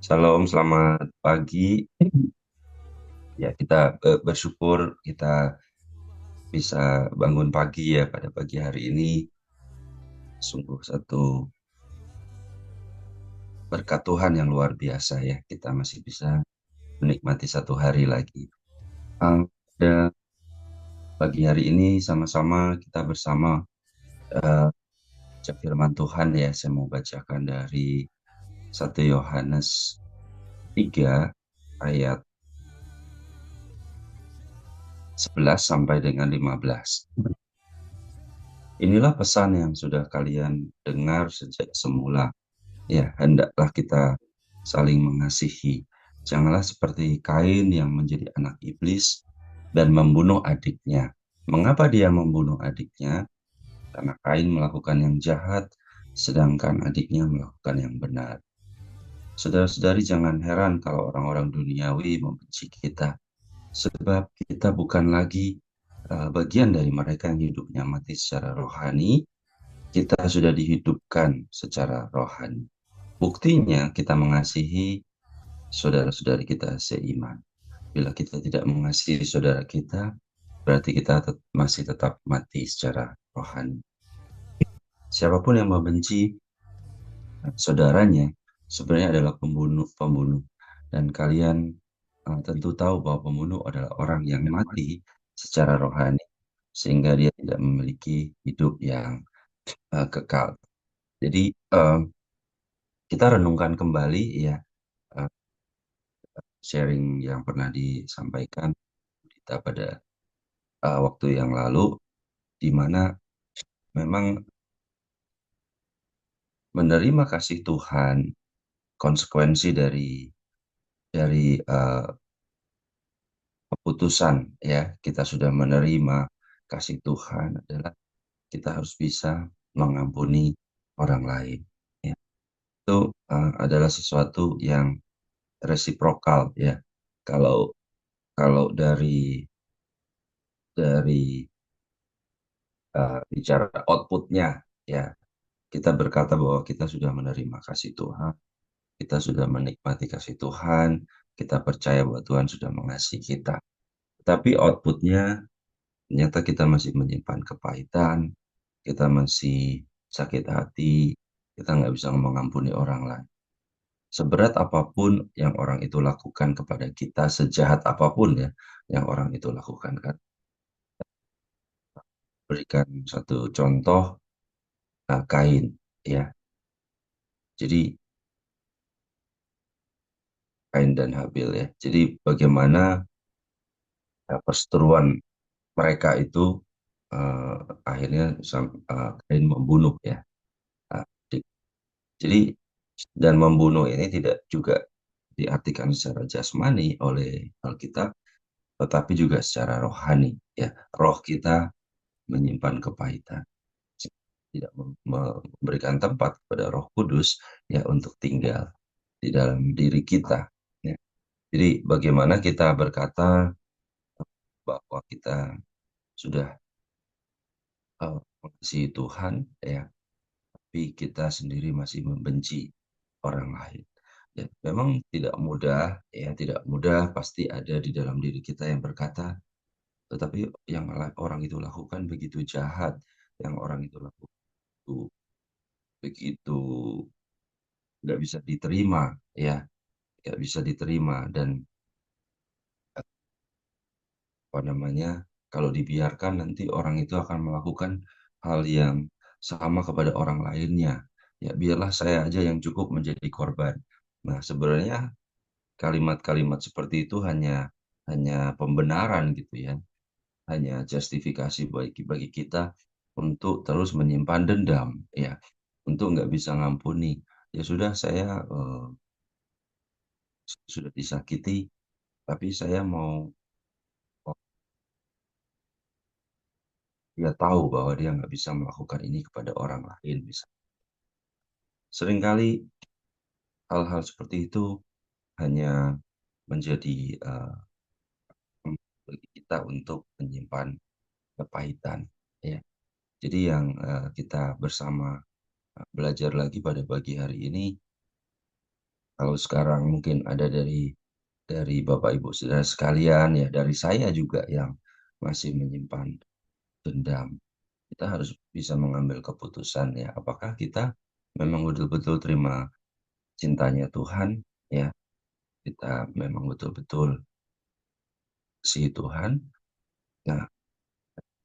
Shalom, selamat pagi. Ya, kita bersyukur kita bisa bangun pagi ya pada pagi hari ini. Sungguh satu berkat Tuhan yang luar biasa ya. Kita masih bisa menikmati satu hari lagi. Pada pagi hari ini sama-sama kita bersama eh, baca firman Tuhan ya. Saya mau bacakan dari 1 Yohanes 3 ayat 11 sampai dengan 15. Inilah pesan yang sudah kalian dengar sejak semula. Ya, hendaklah kita saling mengasihi. Janganlah seperti Kain yang menjadi anak iblis dan membunuh adiknya. Mengapa dia membunuh adiknya? Karena Kain melakukan yang jahat, sedangkan adiknya melakukan yang benar. Saudara-saudari, jangan heran kalau orang-orang duniawi membenci kita, sebab kita bukan lagi bagian dari mereka yang hidupnya mati secara rohani. Kita sudah dihidupkan secara rohani. Buktinya kita mengasihi saudara-saudari kita seiman. Bila kita tidak mengasihi saudara kita, berarti kita masih tetap mati secara rohani. Siapapun yang membenci saudaranya sebenarnya adalah pembunuh. Dan kalian tentu tahu bahwa pembunuh adalah orang yang mati secara rohani, sehingga dia tidak memiliki hidup yang kekal. Jadi kita renungkan kembali ya, eh, sharing yang pernah disampaikan kita pada waktu yang lalu, di mana memang menerima kasih Tuhan, konsekuensi dari keputusan ya, kita sudah menerima kasih Tuhan adalah kita harus bisa mengampuni orang lain. Ya. Itu adalah sesuatu yang resiprokal ya. Kalau kalau dari bicara outputnya ya, kita berkata bahwa kita sudah menerima kasih Tuhan, kita sudah menikmati kasih Tuhan, kita percaya bahwa Tuhan sudah mengasihi kita. Tapi outputnya ternyata kita masih menyimpan kepahitan, kita masih sakit hati, kita nggak bisa mengampuni orang lain. Seberat apapun yang orang itu lakukan kepada kita, sejahat apapun ya yang orang itu lakukan kan. Berikan satu contoh, Kain ya. Jadi Kain dan Habil ya. Jadi bagaimana perseteruan mereka itu eh, akhirnya Kain membunuh ya. Adik. Jadi dan membunuh ini tidak juga diartikan secara jasmani oleh Alkitab, tetapi juga secara rohani ya. Roh kita menyimpan kepahitan, tidak memberikan tempat kepada Roh Kudus ya untuk tinggal di dalam diri kita ya. Jadi bagaimana kita berkata bahwa kita sudah mengasihi Tuhan ya, tapi kita sendiri masih membenci orang lain. Ya, memang tidak mudah, ya tidak mudah, pasti ada di dalam diri kita yang berkata, tetapi yang orang itu lakukan begitu jahat, yang orang itu lakukan itu begitu nggak bisa diterima, ya nggak bisa diterima dan apa namanya, kalau dibiarkan nanti orang itu akan melakukan hal yang sama kepada orang lainnya. Ya biarlah saya aja yang cukup menjadi korban. Nah, sebenarnya kalimat-kalimat seperti itu hanya hanya pembenaran gitu ya, hanya justifikasi bagi bagi kita untuk terus menyimpan dendam, ya, untuk nggak bisa ngampuni. Ya sudah, saya sudah disakiti, tapi saya mau, oh, dia tahu bahwa dia nggak bisa melakukan ini kepada orang lain. Bisa. Seringkali hal-hal seperti itu hanya menjadi bagi kita untuk menyimpan kepahitan. Ya. Jadi yang kita bersama belajar lagi pada pagi hari ini, Kalau sekarang mungkin ada dari Bapak Ibu saudara sekalian, ya dari saya juga yang masih menyimpan dendam. Kita harus bisa mengambil keputusan ya, apakah kita memang betul-betul terima cintanya Tuhan, ya, kita memang betul-betul si Tuhan. Nah,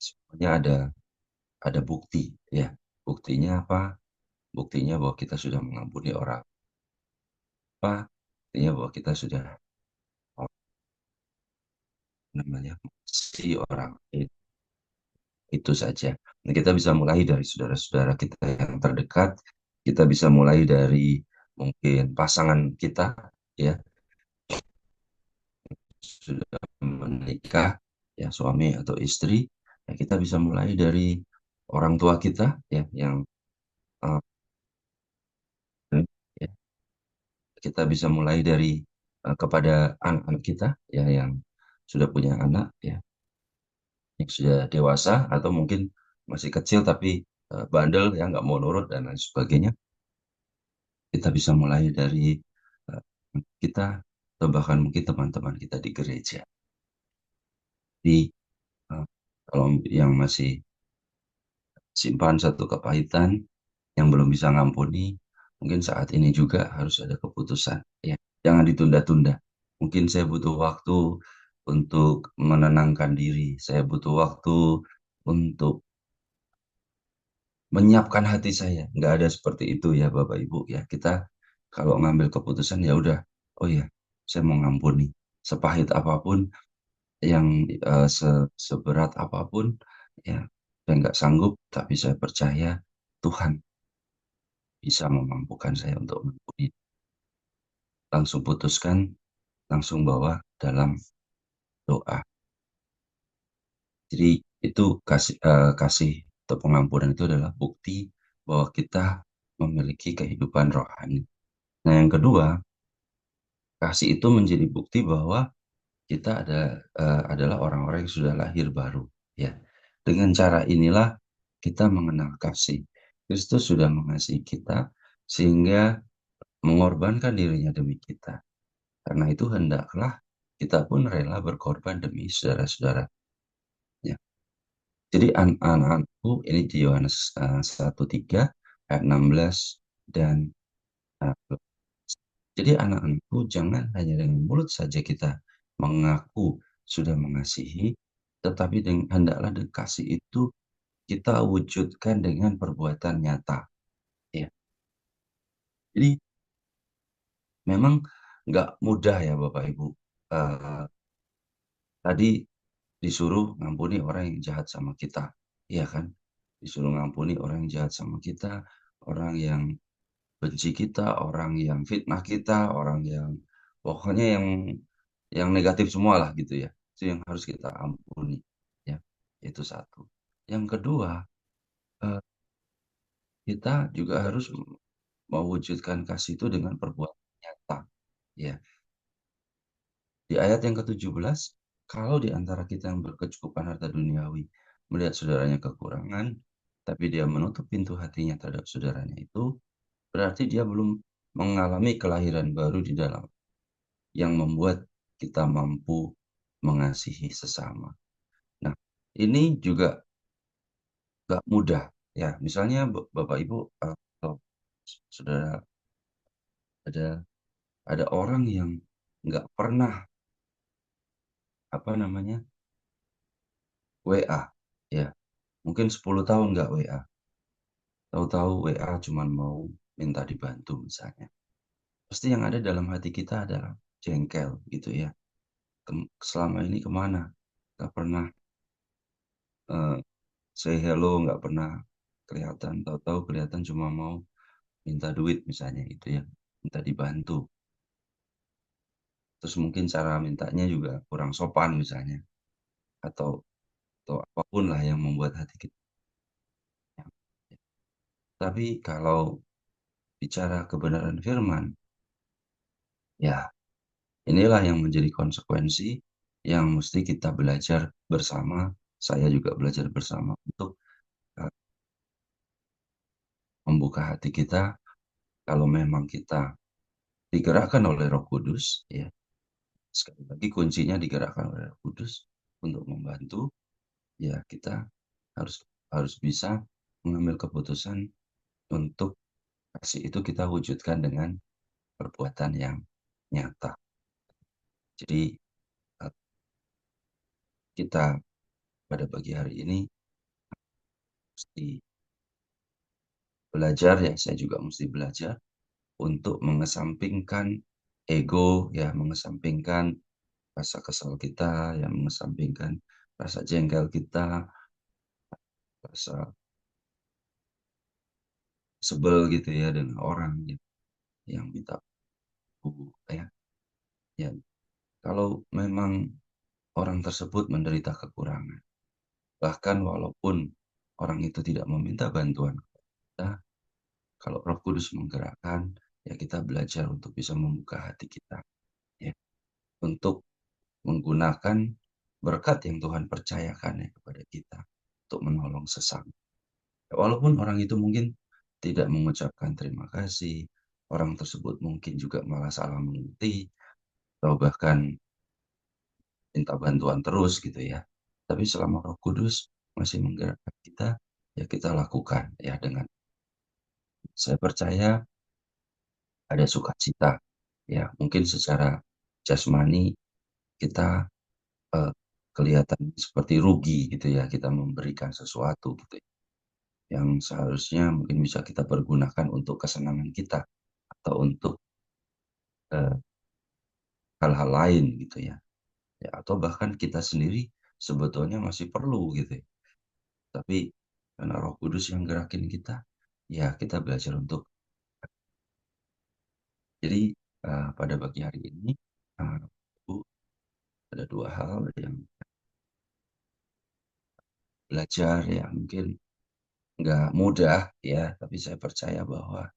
semuanya ada bukti ya. Buktinya apa? Buktinya bahwa kita sudah mengampuni orang. Apa? Buktinya bahwa kita sudah apa namanya si orang itu saja. Nah, kita bisa mulai dari saudara-saudara kita yang terdekat. Kita bisa mulai dari mungkin pasangan kita, ya, sudah menikah, ya, suami atau istri. Ya, kita bisa mulai dari orang tua kita, ya, yang uh, ya, kita bisa mulai dari kepada anak-anak kita, ya, yang sudah punya anak, ya, yang sudah dewasa atau mungkin masih kecil tapi bandel, ya, nggak mau nurut dan lain sebagainya. Kita bisa mulai dari kita atau bahkan mungkin teman-teman kita di gereja. Di kalau yang masih simpan satu kepahitan, yang belum bisa ngampuni, mungkin saat ini juga harus ada keputusan. Ya, jangan ditunda-tunda. Mungkin saya butuh waktu untuk menenangkan diri. Saya butuh waktu untuk menyiapkan hati saya. Nggak ada seperti itu ya Bapak Ibu ya. Kita kalau ngambil keputusan ya udah, oh ya, saya mau ngampuni. Sepahit apapun, yang seberat apapun, ya, saya nggak sanggup, tapi saya percaya Tuhan bisa memampukan saya untuk mengampuni. Langsung putuskan, langsung bawa dalam doa. Jadi itu kasih atau pengampunan itu adalah bukti bahwa kita memiliki kehidupan rohani. Nah, yang kedua, kasih itu menjadi bukti bahwa kita adalah orang-orang yang sudah lahir baru. Ya, dengan cara inilah kita mengenal kasih. Kristus sudah mengasihi kita sehingga mengorbankan dirinya demi kita. Karena itu hendaklah kita pun rela berkorban demi saudara-saudara. Ya. Jadi anak-anakku ini di Yohanes 1:3 ayat 16 dan uh, jadi anak-anakku jangan hanya dengan mulut saja kita mengaku sudah mengasihi, tetapi hendaklah kasih itu kita wujudkan dengan perbuatan nyata. Ya. Jadi memang nggak mudah ya Bapak Ibu. Eh, Tadi disuruh ngampuni orang yang jahat sama kita, iya kan? Disuruh ngampuni orang yang jahat sama kita, orang yang benci kita, orang yang fitnah kita, orang yang pokoknya yang negatif semua lah gitu ya. Itu yang harus kita ampuni, ya. Itu satu. Yang kedua, eh, kita juga harus mewujudkan kasih itu dengan perbuatan nyata, ya. Di ayat yang ke-17, kalau di antara kita yang berkecukupan harta duniawi melihat saudaranya kekurangan, tapi dia menutup pintu hatinya terhadap saudaranya itu, berarti dia belum mengalami kelahiran baru di dalam, yang membuat kita mampu mengasihi sesama. Nah, ini juga gak mudah. Ya, misalnya Bapak Ibu, kalau saudara ada ada orang yang nggak pernah apa namanya WA, ya, mungkin 10 tahun nggak WA. Tahu-tahu WA cuman mau minta dibantu misalnya. Pasti yang ada dalam hati kita adalah jengkel gitu ya. Selama ini kemana? Gak pernah eh, say hello, nggak pernah kelihatan. Tahu-tahu kelihatan cuma mau minta duit misalnya gitu ya. Minta dibantu. Terus mungkin cara mintanya juga kurang sopan misalnya. Atau apapun lah yang membuat hati kita. Tapi kalau bicara kebenaran firman, ya, inilah yang menjadi konsekuensi yang mesti kita belajar bersama. Saya juga belajar bersama untuk eh, membuka hati kita kalau memang kita digerakkan oleh Roh Kudus, ya. Sekali lagi kuncinya digerakkan oleh Roh Kudus untuk membantu, ya kita harus harus bisa mengambil keputusan untuk kasih itu kita wujudkan dengan perbuatan yang nyata. Jadi, kita pada pagi hari ini mesti belajar, ya saya juga mesti belajar untuk mengesampingkan ego, ya mengesampingkan rasa kesal kita, ya mengesampingkan rasa jengkel kita, rasa sebel gitu ya dengan orang yang minta ya. Ya, kalau memang orang tersebut menderita kekurangan, bahkan walaupun orang itu tidak meminta bantuan kita, kalau Roh Kudus menggerakkan, ya kita belajar untuk bisa membuka hati kita, ya, untuk menggunakan berkat yang Tuhan percayakan ya kepada kita untuk menolong sesama. Walaupun orang itu mungkin tidak mengucapkan terima kasih, orang tersebut mungkin juga malah salah mengerti, atau bahkan minta bantuan terus gitu ya. Tapi selama Roh Kudus masih menggerakkan kita, ya kita lakukan ya dengan saya percaya ada sukacita. Ya, mungkin secara jasmani kita eh, kelihatan seperti rugi gitu ya, kita memberikan sesuatu gitu ya, yang seharusnya mungkin bisa kita pergunakan untuk kesenangan kita atau untuk eh, hal-hal lain gitu ya. Ya, atau bahkan kita sendiri sebetulnya masih perlu gitu ya. Tapi karena Roh Kudus yang gerakin kita, ya kita belajar untuk jadi pada pagi hari ini uh, Bu, ada dua hal yang belajar ya mungkin nggak mudah ya, tapi saya percaya bahwa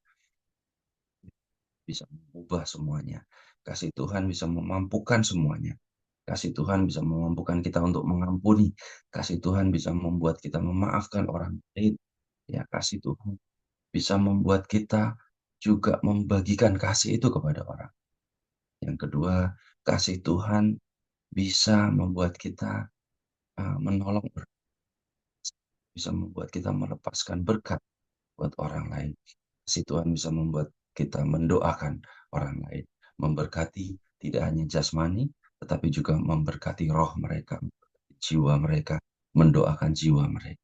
bisa mengubah semuanya. Kasih Tuhan bisa memampukan semuanya. Kasih Tuhan bisa memampukan kita untuk mengampuni. Kasih Tuhan bisa membuat kita memaafkan orang lain. Ya, kasih Tuhan bisa membuat kita juga membagikan kasih itu kepada orang. Yang kedua, kasih Tuhan bisa membuat kita menolong, bisa membuat kita melepaskan berkat buat orang lain. Kasih Tuhan bisa membuat kita mendoakan orang lain, memberkati tidak hanya jasmani, tetapi juga memberkati roh mereka, jiwa mereka, mendoakan jiwa mereka.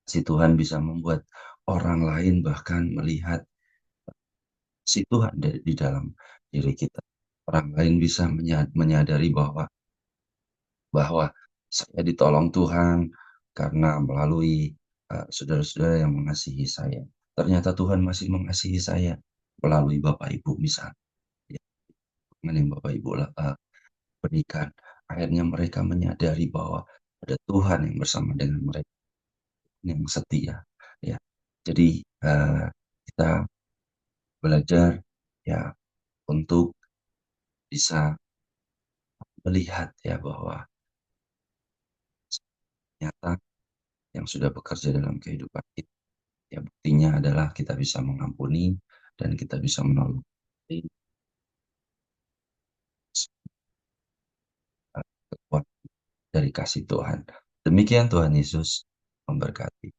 Si Tuhan bisa membuat orang lain bahkan melihat si Tuhan di dalam diri kita. Orang lain bisa menyadari bahwa bahwa saya ditolong Tuhan karena melalui saudara-saudara yang mengasihi saya. Ternyata Tuhan masih mengasihi saya melalui Bapak Ibu misalnya. Ya, yang Bapak Ibu berikan. Akhirnya mereka menyadari bahwa ada Tuhan yang bersama dengan mereka yang setia. Ya, jadi kita belajar ya untuk bisa melihat ya bahwa nyata yang sudah bekerja dalam kehidupan kita. Ya, buktinya adalah kita bisa mengampuni dan kita bisa menolong. Jadi, kekuatan dari kasih Tuhan. Demikian Tuhan Yesus memberkati.